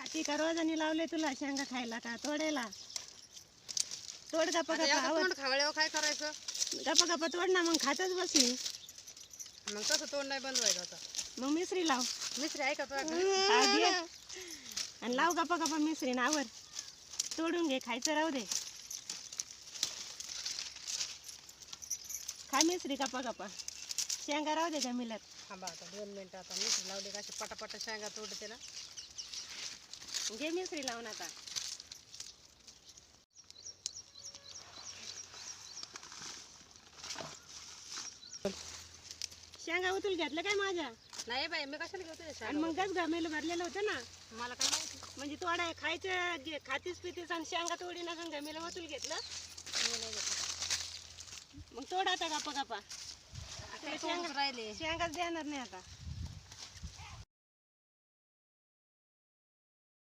खाती का रोजानी लावले तुला शेंगा खायला का तोडायला? तोड गप्पा गप्पा तोंड खावल्यावर काय करायचं? गप्पा गप्पा तोड ना, मग खातच बसली. मग तसं तोंड नाही बंद व्हायचं आता. मग मिसरी लाव. मिसरी आहे का हा, घे. आणि लाव गप्पा गप्पा मिसरी नावर. तोडून घे, खायचं राहू दे. खा मिसरी गप्पा गप्पा. शेंगा राहू दे का मिळत. थांबा आता 2 मिनिटं. आता मिसरी लावली का अशी पटापट शेंगा तोडते ना. घे मिसरी लावून आता. शेंगा उतून घेतलं काय माझ्या? नाही बाई, मी कशाला घेतो आणि शेंगा? मग गच घमेलं भरलेलं होतं ना. मला काय माहिती. म्हणजे तोडाय खायचं खातीस पितीस आणि शेंगा तोडी ना घमेलं वतून घेतलं. मी नाही घेतलं. मग तोड आता गप्पा गप्पा. शेंगा राहिले. शेंगाच देणार नाही आता.